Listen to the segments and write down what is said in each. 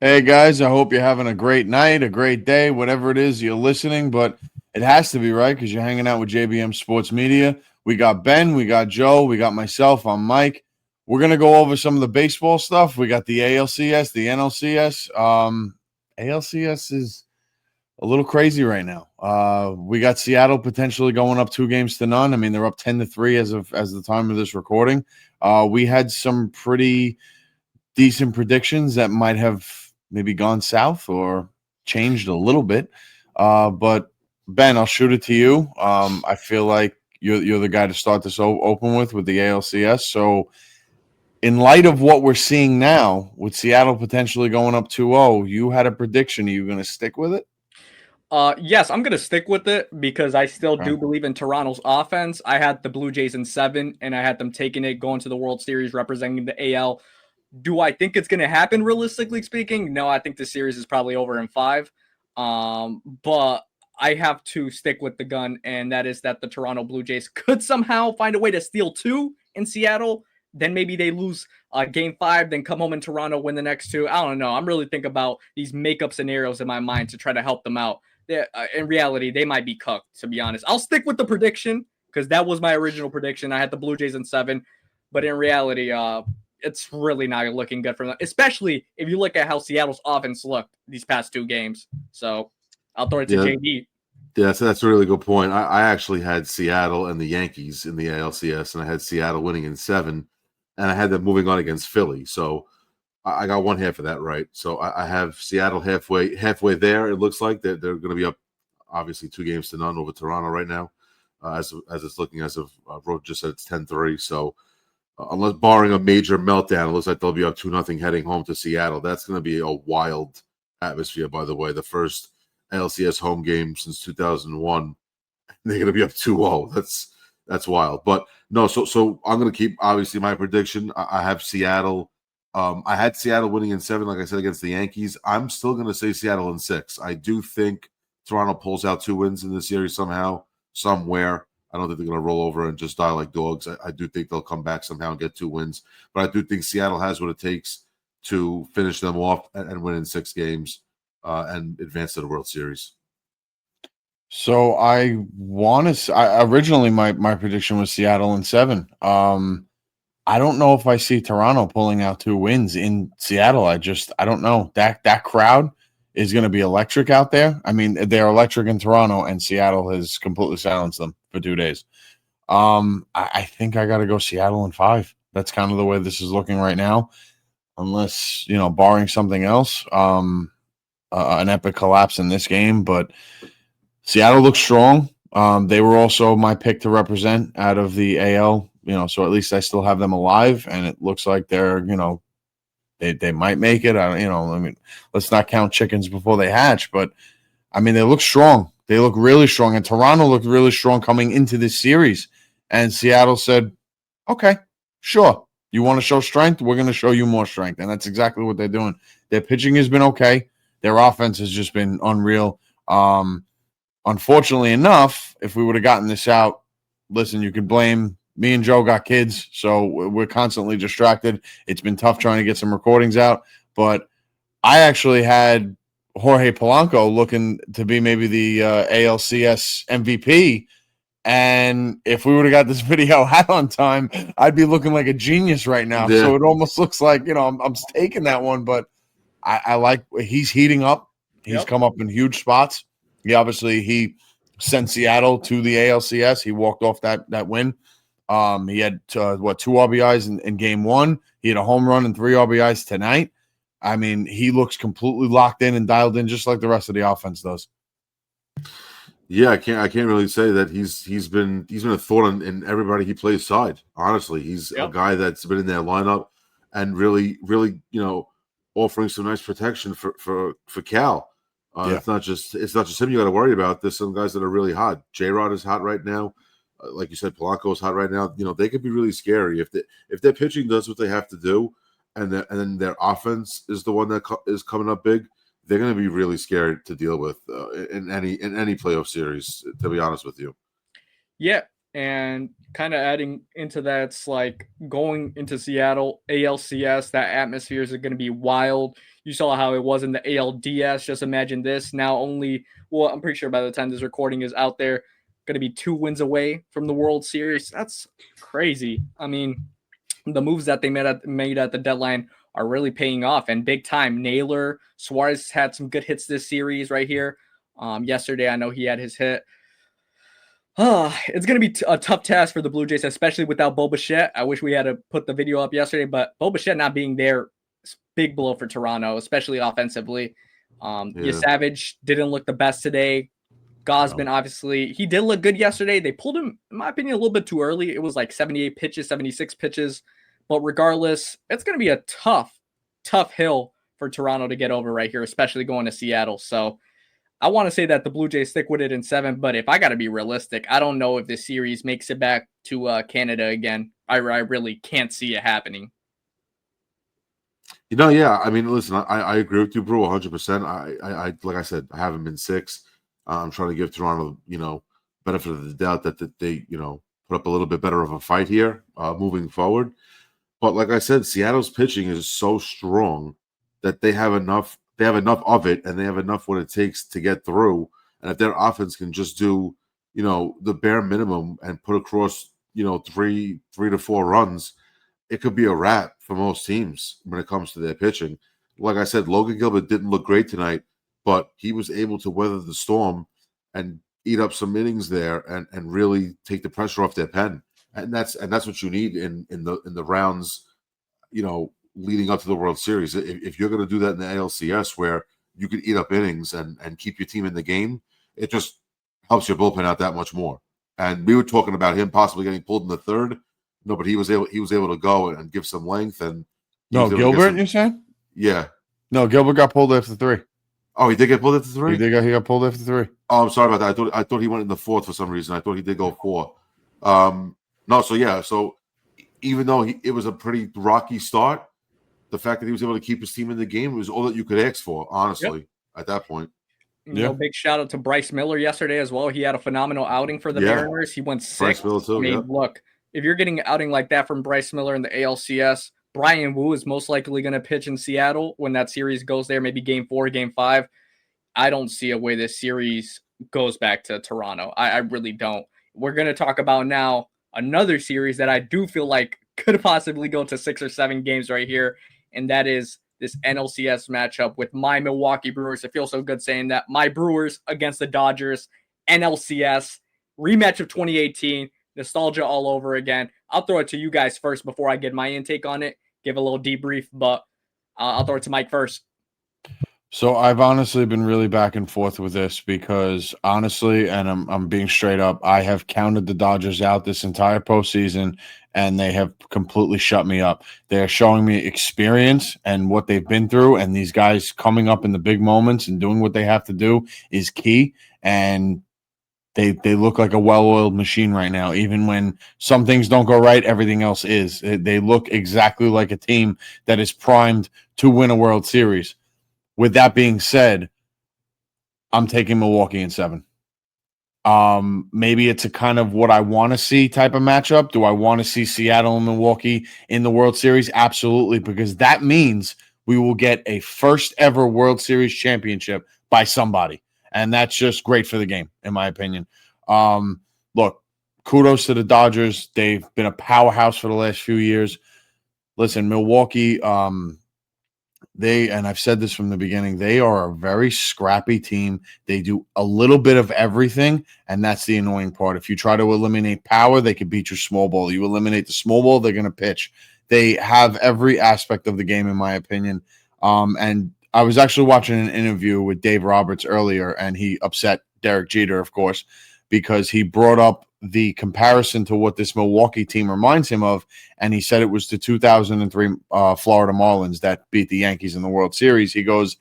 Hey guys, I hope you're having a great night, a great day, whatever it is you're listening. But it has to be right because you're hanging out with JBM Sports Media. We got Ben, we got Joe, we got myself. I'm Mike. We're gonna go over some of the baseball stuff. We got the ALCS, the NLCS. ALCS is a little crazy right now. We got Seattle potentially going up 2 games to none. I mean, they're up 10-3 as the time of this recording. We had some pretty decent predictions that might have maybe gone south or changed a little bit. But Ben, I'll shoot it to you. I feel like you're the guy to start this open with the ALCS. So, in light of what we're seeing now, with Seattle potentially going up 2-0, you had a prediction. Are you going to stick with it? Yes, I'm gonna stick with it because I still Okay. do believe in Toronto's offense. I had the Blue Jays in 7, and I had them taking it, going to the World Series, representing the AL. Do I think it's gonna happen? Realistically speaking, no. I think the series is probably over in 5. But I have to stick with the gun, and that is that the Toronto Blue Jays could somehow find a way to steal 2 in Seattle. Then maybe they lose game 5, then come home in Toronto, win the next 2. I don't know. I'm really thinking about these makeup scenarios in my mind to try to help them out. In reality, they might be cooked, to be honest. I'll stick with the prediction because that was my original prediction. I had the Blue Jays in 7, but in reality, it's really not looking good for them, especially if you look at how Seattle's offense looked these past 2 games. So I'll throw it to Yeah, JD. yeah, that's a really good point. I actually had Seattle and the Yankees in the ALCS, and I had Seattle winning in 7, and I had them moving on against Philly. So I got one half of that right. So I have Seattle halfway there. It looks like they're going to be up, obviously 2 games to none over Toronto right now, as it's looking as of Road just said it's 10-3. So unless barring a major meltdown, it looks like they'll be up 2-0 heading home to Seattle. That's going to be a wild atmosphere. By the way, the first LCS home game since 2001. They're going to be up 2-0. That's wild. But no, so I'm going to keep obviously my prediction. I have Seattle. I had Seattle winning in 7, like I said, against the Yankees. I'm still going to say Seattle in 6. I do think Toronto pulls out 2 wins in the series somehow, somewhere. I don't think they're going to roll over and just die like dogs. I do think they'll come back somehow and get 2 wins. But I do think Seattle has what it takes to finish them off and win in 6 games and advance to the World Series. So I want to. Originally, my prediction was Seattle in 7. I don't know if I see Toronto pulling out 2 wins in Seattle. I don't know. That crowd is going to be electric out there. I mean, they're electric in Toronto, and Seattle has completely silenced them for 2 days. I think I got to go Seattle in 5. That's kind of the way this is looking right now, unless barring something else, an epic collapse in this game. But Seattle looks strong. They were also my pick to represent out of the AL. So at least I still have them alive, and it looks like they're, they might make it. I mean, let's not count chickens before they hatch, but I mean, they look strong. They look really strong, and Toronto looked really strong coming into this series. And Seattle said, "Okay, sure. You want to show strength? We're going to show you more strength." And that's exactly what they're doing. Their pitching has been okay. Their offense has just been unreal. Unfortunately enough, if we would have gotten this out, listen, you could blame me and Joe got kids, so we're constantly distracted. It's been tough trying to get some recordings out, but I actually had Jorge Polanco looking to be maybe the ALCS MVP. And if we would have got this video out on time, I'd be looking like a genius right now. Yeah. So it almost looks like, I'm taking that one, but I like he's heating up. He's Yep. come up in huge spots. He sent Seattle to the ALCS. He walked off that win. He had 2 RBIs in game 1. He had a home run and 3 RBIs tonight. I mean, he looks completely locked in and dialed in, just like the rest of the offense does. Yeah, I can't really say that he's been a thorn in everybody he plays side. Honestly, he's a guy that's been in their lineup and really offering some nice protection for Cal. It's not just him you got to worry about. There's some guys that are really hot. J-Rod is hot right now. Like you said, Polanco is hot right now. They could be really scary if their pitching does what they have to do, and then their offense is the one that is coming up big. They're going to be really scared to deal with in any playoff series, to be honest with you. Yeah, And kind of adding into that, it's like going into Seattle, ALCS, that atmosphere is going to be wild. You saw how it was in the ALDS. Just imagine this. Now well, I'm pretty sure by the time this recording is out there, going to be 2 wins away from the World Series. That's crazy. I mean, the moves that they made at the deadline are really paying off and big time. Naylor, Suarez had some good hits this series right here. Yesterday, I know he had his hit. It's going to be a tough task for the Blue Jays, especially without Bo Bichette. I wish we had to put the video up yesterday, but Bo Bichette not being there is big blow for Toronto, especially offensively. Savage didn't look the best today. Gosman, obviously, he did look good yesterday. They pulled him, in my opinion, a little bit too early. It was like 78 pitches, 76 pitches. But regardless, it's going to be a tough hill for Toronto to get over right here, especially going to Seattle. So I want to say that the Blue Jays stick with it in 7, but if I got to be realistic, I don't know if this series makes it back to Canada again. I really can't see it happening. Yeah. I mean, listen, I agree with you, bro, 100%. I like I said, I haven't been 6. I'm trying to give Toronto, benefit of the doubt that they, put up a little bit better of a fight here moving forward. But like I said, Seattle's pitching is so strong that they have enough of it, and they have enough what it takes to get through. And if their offense can just do, the bare minimum and put across, 3 to 4 runs, it could be a wrap for most teams when it comes to their pitching. Like I said, Logan Gilbert didn't look great tonight, but he was able to weather the storm and eat up some innings there and really take the pressure off their pen. And that's what you need in the rounds, leading up to the World Series. If you're going to do that in the ALCS where you can eat up innings and keep your team in the game, it just helps your bullpen out that much more. And we were talking about him possibly getting pulled in the 3rd. No, but he was able to go and give some length. And Gilbert, you're saying? Yeah. No, Gilbert got pulled after 3. Oh, he did get pulled after 3? He got pulled after 3. Oh, I'm sorry about that. I thought he went in the 4th for some reason. I thought he did go 4. No, so even though it was a pretty rocky start, the fact that he was able to keep his team in the game was all that you could ask for, honestly, at that point. Big shout out to Bryce Miller yesterday as well. He had a phenomenal outing for the Mariners. He went 6. Bryce Miller too, look, if you're getting an outing like that from Bryce Miller in the ALCS, Brian Wu is most likely going to pitch in Seattle when that series goes there, maybe game 4, game 5. I don't see a way this series goes back to Toronto. I really don't. We're going to talk about now another series that I do feel like could possibly go to 6 or 7 games right here, and that is this NLCS matchup with my Milwaukee Brewers. It feels so good saying that. My Brewers against the Dodgers, NLCS, rematch of 2018, nostalgia all over again. I'll throw it to you guys first before I get my intake on it, give a little debrief, but I'll throw it to Mike first. So I've honestly been really back and forth with this because honestly, and I'm being straight up, I have counted the Dodgers out this entire postseason, and they have completely shut me up. They're showing me experience and what they've been through, and these guys coming up in the big moments and doing what they have to do is key. And they look like a well-oiled machine right now. Even when some things don't go right, everything else is. They look exactly like a team that is primed to win a World Series. With that being said, I'm taking Milwaukee in 7. Maybe it's a kind of what I want to see type of matchup. Do I want to see Seattle and Milwaukee in the World Series? Absolutely, because that means we will get a first ever World Series championship by somebody. And that's just great for the game, in my opinion. Look, kudos to the Dodgers. They've been a powerhouse for the last few years. Listen, Milwaukee, and I've said this from the beginning, they are a very scrappy team. They do a little bit of everything, and that's the annoying part. If you try to eliminate power, they can beat your small ball. You eliminate the small ball, they're going to pitch. They have every aspect of the game, in my opinion. And I was actually watching an interview with Dave Roberts earlier, and he upset Derek Jeter, of course, because he brought up the comparison to what this Milwaukee team reminds him of, and he said it was the 2003 Florida Marlins that beat the Yankees in the World Series. He goes,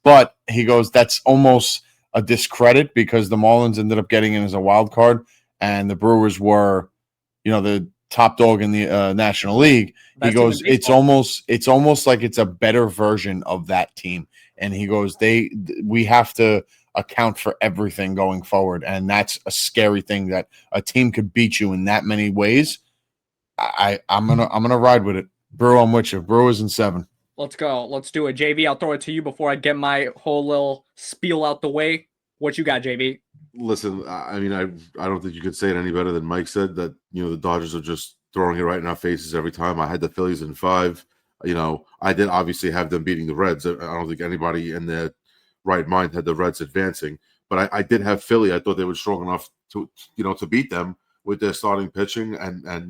that's almost a discredit because the Marlins ended up getting in as a wild card, and the Brewers were, the top dog in the National League. He goes, it's almost like it's a better version of that team, and he goes, we have to account for everything going forward. And that's a scary thing, that a team could beat you in that many ways. I'm gonna ride with it. Brew, I'm with you. Brewers in 7. Let's go. Let's do it. JV, I'll throw it to you before I get my whole little spiel out the way. What you got, JV? Listen, I mean, I don't think you could say it any better than Mike said, that, the Dodgers are just throwing it right in our faces every time. I had the Phillies in 5. I did obviously have them beating the Reds. I don't think anybody in their right mind had the Reds advancing, but I did have Philly. I thought they were strong enough to beat them with their starting pitching and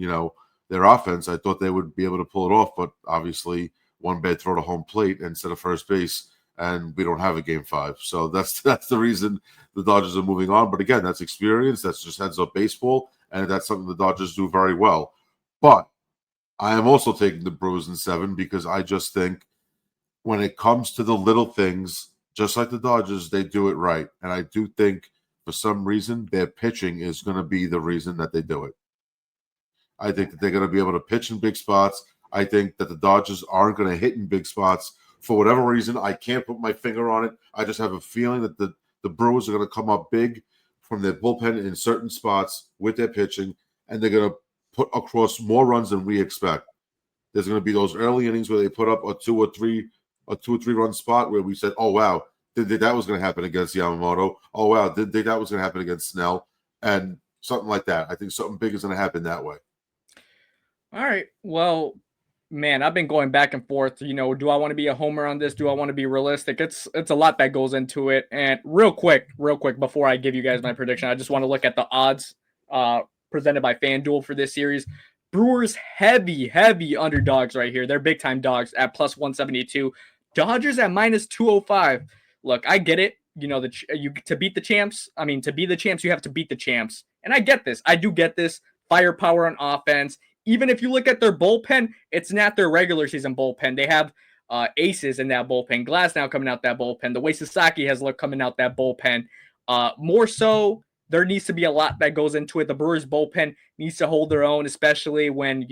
their offense. I thought they would be able to pull it off, but obviously one bad throw to home plate instead of first base, and we don't have a game 5. So that's the reason the Dodgers are moving on. But again, that's experience. That's just heads up baseball, and that's something the Dodgers do very well. But I am also taking the Brewers in 7 because I just think when it comes to the little things, just like the Dodgers, they do it right. And I do think for some reason their pitching is going to be the reason that they do it. I think that they're going to be able to pitch in big spots. I think that the Dodgers aren't going to hit in big spots for whatever reason. I can't put my finger on it. I just have a feeling that the Brewers are going to come up big from their bullpen in certain spots with their pitching, and they're going to put across more runs than we expect. There's going to be those early innings where they put up a 2 or 3 run spot where we said, "Oh wow, didn't think that was going to happen against Yamamoto. Oh wow, didn't think that was going to happen against Snell," and something like that. I think something big is going to happen that way. All right. Well, man, I've been going back and forth. Do I want to be a homer on this? Do I want to be realistic? It's a lot that goes into it. And real quick, before I give you guys my prediction, I just want to look at the odds presented by FanDuel for this series. Brewers heavy underdogs right here. They're big time dogs at plus 172. Dodgers at minus 205. Look, I get it. To beat the champs. I mean, to be the champs, you have to beat the champs. And I get this. I do get this. Firepower on offense. Even if you look at their bullpen, it's not their regular season bullpen. They have aces in that bullpen. Glass now coming out that bullpen. The way Sasaki has looked coming out that bullpen. More so, there needs to be a lot that goes into it. The Brewers bullpen needs to hold their own, especially when,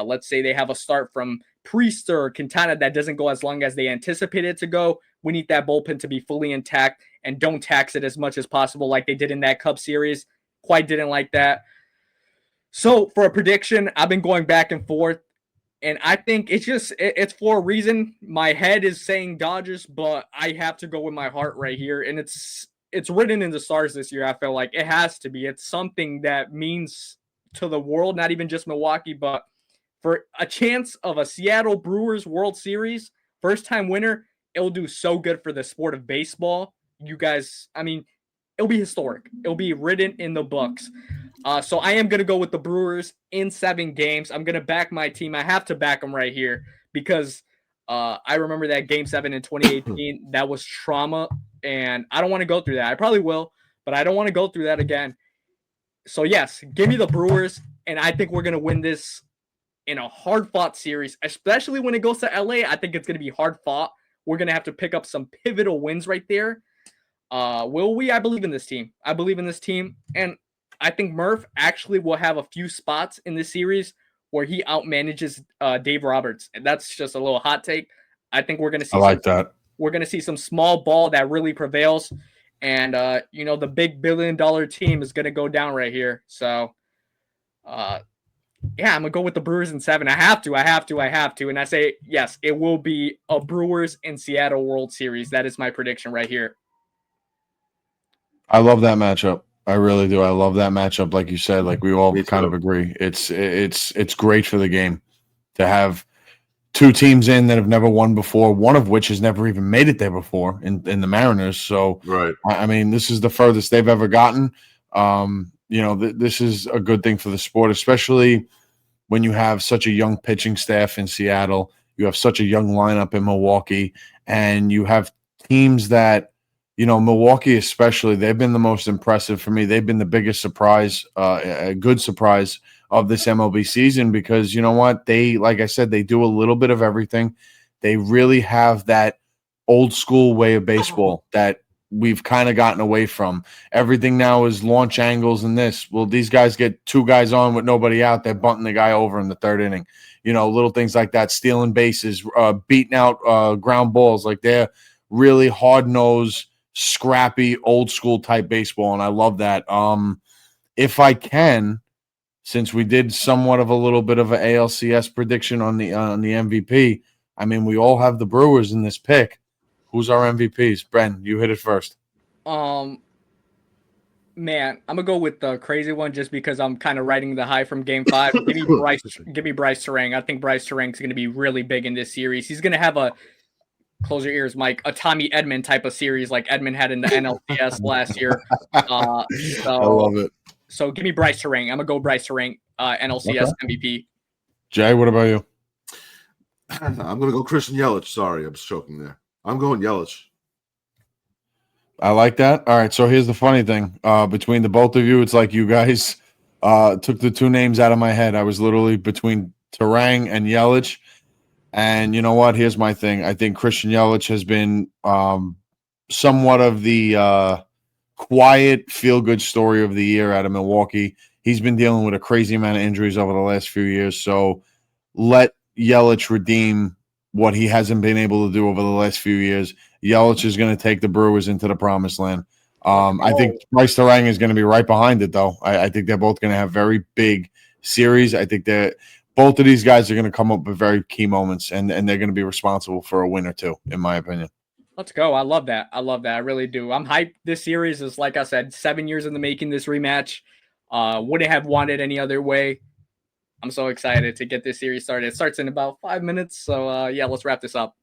let's say they have a start from Priester or Quintana that doesn't go as long as they anticipate it to go. We need that bullpen to be fully intact and don't tax it as much as possible like they did in that Cubs series. Quite didn't like that. So for a prediction, I've been going back and forth, and I think it's for a reason. My head is saying Dodgers, but I have to go with my heart right here, and it's written in the stars this year. I feel like it has to be. It's something that means to the world, not even just Milwaukee, but for a chance of a Seattle Brewers World Series, first-time winner, it'll do so good for the sport of baseball. You guys, I mean, it'll be historic. It'll be written in the books. So I am going to go with the Brewers in 7 games. I'm going to back my team. I have to back them right here because I remember that Game 7 in 2018. That was trauma, and I don't want to go through that. I probably will, but I don't want to go through that again. So, yes, give me the Brewers, and I think we're going to win this in a hard-fought series, especially when it goes to L.A. I think it's going to be hard-fought. We're going to have to pick up some pivotal wins right there. Will we? I believe in this team. And I think Murph actually will have a few spots in this series where he outmanages Dave Roberts. And that's just a little hot take. I think we're going to see that. We're going to see some small ball that really prevails. And, the big $1 billion team is going to go down right here. So, I'm going to go with the Brewers in 7. I have to. And I say, yes, it will be a Brewers and Seattle World Series. That is my prediction right here. I love that matchup. I really do. I love that matchup. Like you said, like we all kind of agree. It's great for the game to have 2 teams in that have never won before, one of which has never even made it there before in the Mariners. So, right. I mean, this is the furthest they've ever gotten. This is a good thing for the sport, especially when you have such a young pitching staff in Seattle. You have such a young lineup in Milwaukee, and you have teams that, Milwaukee especially, they've been the most impressive for me. They've been the biggest surprise, a good surprise of this MLB season because, you know what? They, like I said, they do a little bit of everything. They really have that old school way of baseball that we've kind of gotten away from. Everything now is launch angles and this. Well, these guys get 2 guys on with nobody out. They're bunting the guy over in the 3rd inning. Little things like that, stealing bases, beating out ground balls. Like they're really hard-nosed, scrappy, old school type baseball, and I love that. If I can, since we did somewhat of a little bit of an ALCS prediction on the MVP, I mean, we all have the Brewers in this pick. Who's our MVPs? Bren, you hit it first. Man, I'm gonna go with the crazy one just because I'm kind of riding the high from Game 5. Give me Bryce Terang. I think Bryce Terang's gonna be really big in this series. He's gonna have a, close your ears, Mike, a Tommy Edman type of series like Edman had in the NLCS last year. I love it. So give me Bryce Terang. I'm gonna go Bryce Terang, NLCS MVP. Jay, what about you? I'm gonna go Christian Yelich. Sorry, I'm choking there. I'm going Yelich. I like that. All right, so here's the funny thing. Between the both of you, it's like you guys took the two names out of my head. I was literally between Terang and Yelich. And you know what? Here's my thing. I think Christian Yelich has been somewhat of the quiet, feel-good story of the year out of Milwaukee. He's been dealing with a crazy amount of injuries over the last few years. So let Yelich redeem what he hasn't been able to do over the last few years. Yelich is going to take the Brewers into the promised land. I think Bryce Terang is going to be right behind it, though. I think they're both going to have very big series. I think that both of these guys are going to come up with very key moments, and they're going to be responsible for a win or two, in my opinion. Let's go. I love that. I really do. I'm hyped. This series is, like I said, 7 years in the making, this rematch. Wouldn't have wanted any other way. I'm so excited to get this series started. It starts in about 5 minutes. So, yeah, let's wrap this up.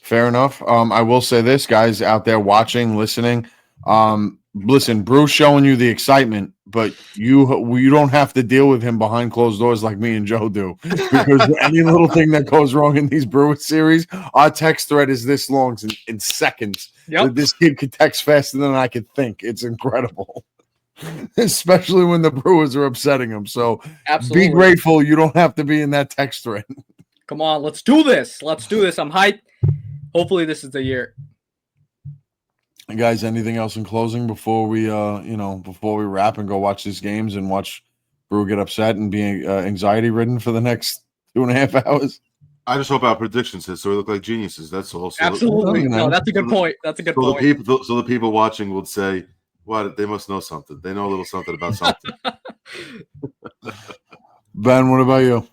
Fair enough. I will say this, guys out there watching, listening. Listen, Bruce showing you the excitement, but you don't have to deal with him behind closed doors like me and Joe do. Because any little thing that goes wrong in these Brewers series, our text thread is this long in seconds. Yep. This kid could text faster than I could think. It's incredible. Especially when the Brewers are upsetting him. So Absolutely. Be grateful you don't have to be in that text thread. Come on, let's do this. Let's do this. I'm hyped. Hopefully this is the year. Guys, anything else in closing before we before we wrap and go watch these games and watch Brew get upset and be anxiety ridden for the next 2.5 hours? I just hope our predictions hit so we look like geniuses. That's all. So Absolutely. No, that's a good point. That's a good point. The people watching would say, "What? They must know something. They know a little something about something." Ben, what about you?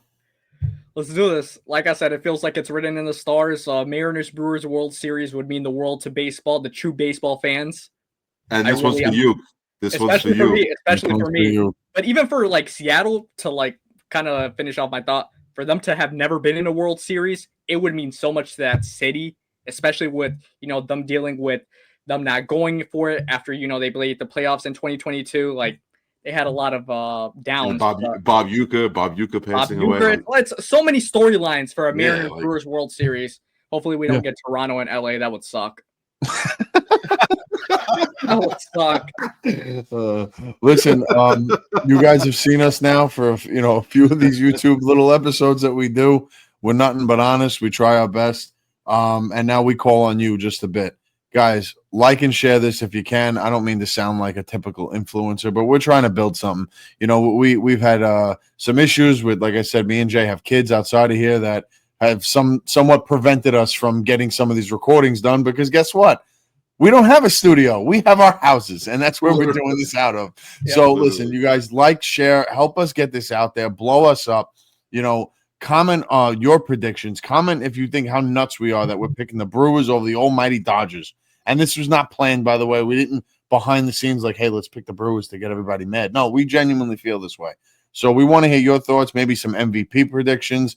Let's do this. Like I said, it feels like it's written in the stars. Mariners Brewers World Series would mean the world to baseball, the true baseball fans. And this one's for you. This one's for you. Especially for me. But even for like Seattle to like kind of finish off my thought, for them to have never been in a World Series, it would mean so much to that city, especially with, them dealing with them not going for it after, they played the playoffs in 2022. Like, they had a lot of downs. Bob Uecker passing away. It's so many storylines for a Mariners Brewers World Series. Hopefully we don't get Toronto and LA. That would suck. That would suck. Listen, you guys have seen us now for a few of these YouTube little episodes that we do. We're nothing but honest. We try our best. And now we call on you just a bit. Guys, like and share this if you can. I don't mean to sound like a typical influencer, but we're trying to build something. We've had some issues with, like I said, me and Jay have kids outside of here that have somewhat prevented us from getting some of these recordings done, because guess what? We don't have a studio. We have our houses, and that's where we're doing this out of. Yeah, so listen, you guys, like, share, help us get this out there, blow us up. Comment your predictions. Comment if you think how nuts we are that we're picking the Brewers over the almighty Dodgers. And this was not planned, by the way. We didn't behind the scenes like, hey, let's pick the Brewers to get everybody mad. No, we genuinely feel this way. So we want to hear your thoughts, maybe some MVP predictions,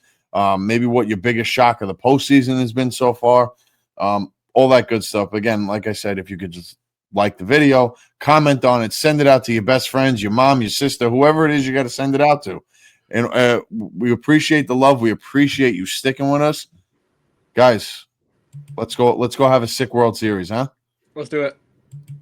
maybe what your biggest shock of the postseason has been so far, all that good stuff. Again, like I said, if you could just like the video, comment on it, send it out to your best friends, your mom, your sister, whoever it is you got to send it out to. And we appreciate the love. We appreciate you sticking with us. Guys, let's go have a sick World Series, huh? Let's do it.